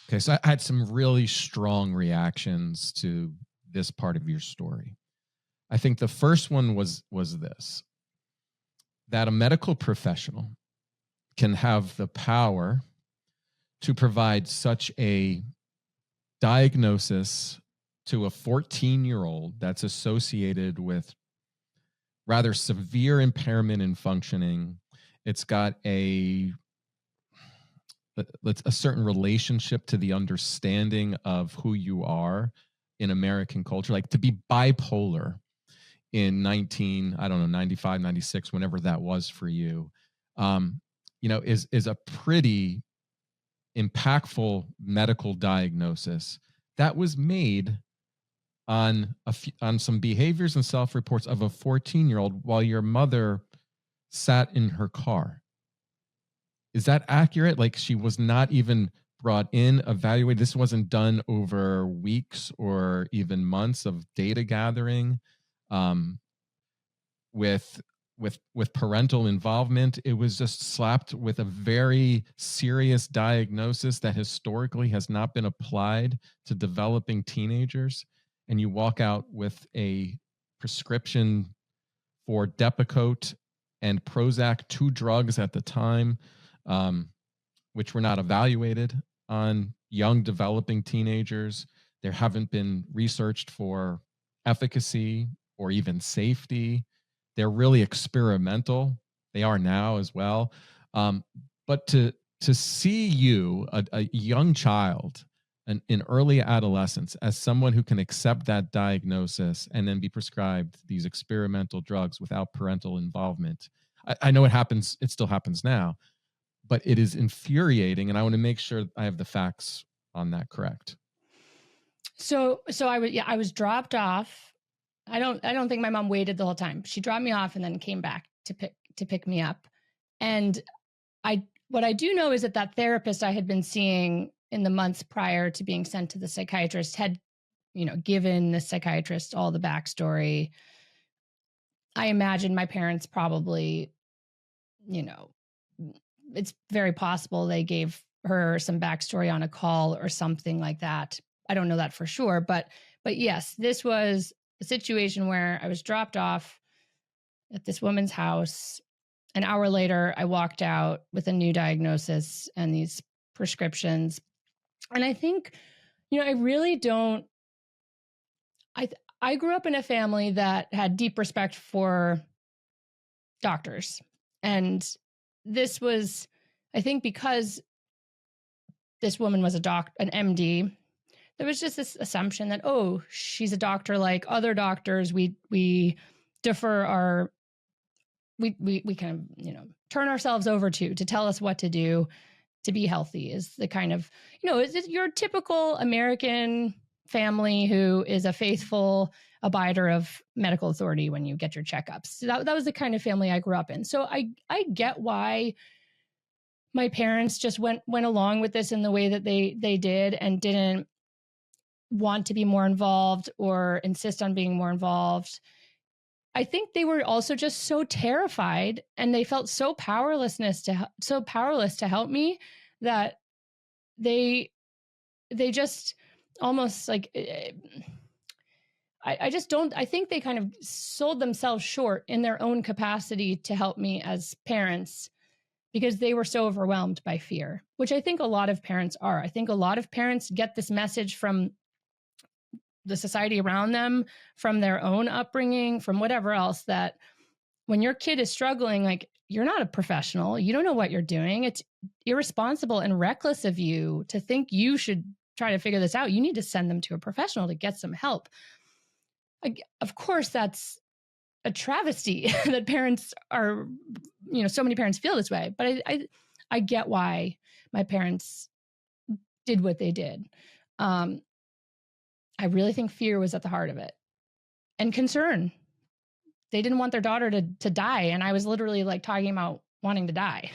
Okay, so I had some really strong reactions to this part of your story. I think the first one was this, that a medical professional can have the power to provide such a diagnosis to a 14-year-old that's associated with rather severe impairment in functioning. It's got a certain relationship to the understanding of who you are in American culture. Like, to be bipolar in 95, 96, whenever that was for you, is a pretty impactful medical diagnosis that was made on some behaviors and self-reports of a 14-year-old while your mother sat in her car. Is that accurate? Like, she was not even brought in, evaluated. This wasn't done over weeks or even months of data gathering, with parental involvement. It was just slapped with a very serious diagnosis that historically has not been applied to developing teenagers. And you walk out with a prescription for Depakote and Prozac, 2 drugs at the time, which were not evaluated on young developing teenagers. There haven't been researched for efficacy or even safety. They're really experimental. They are now as well. But to see you, a young child, in early adolescence, as someone who can accept that diagnosis and then be prescribed these experimental drugs without parental involvement, I know it happens. It still happens now, but it is infuriating, and I want to make sure I have the facts on that correct. So I was dropped off. I don't think my mom waited the whole time. She dropped me off and then came back to pick me up. And what I do know is that therapist I had been seeing in the months prior to being sent to the psychiatrist had, given the psychiatrist all the backstory. I imagine my parents probably, it's very possible they gave her some backstory on a call or something like that. I don't know that for sure, but yes, this was a situation where I was dropped off at this woman's house. An hour later, I walked out with a new diagnosis and these prescriptions. And I think, I really don't, I grew up in a family that had deep respect for doctors. And this was, I think, because this woman was an MD, there was just this assumption that, oh, she's a doctor like other doctors. We defer we kind of, turn ourselves over to tell us what to do to be healthy, is the kind of, is your typical American family who is a faithful abider of medical authority when you get your checkups. So that was the kind of family I grew up in. So I get why my parents just went along with this in the way that they did and didn't want to be more involved or insist on being more involved. I think they were also just so terrified and they felt so powerless to help me that they just almost like, I think they kind of sold themselves short in their own capacity to help me as parents because they were so overwhelmed by fear, which I think a lot of parents are. I think a lot of parents get this message from the society around them, from their own upbringing, from whatever else, that when your kid is struggling, like, you're not a professional, you don't know what you're doing. It's irresponsible and reckless of you to think you should try to figure this out. You need to send them to a professional to get some help. Of course, that's a travesty that parents are, so many parents feel this way, but I get why my parents did what they did. I really think fear was at the heart of it, and concern. They didn't want their daughter to die. And I was literally like talking about wanting to die.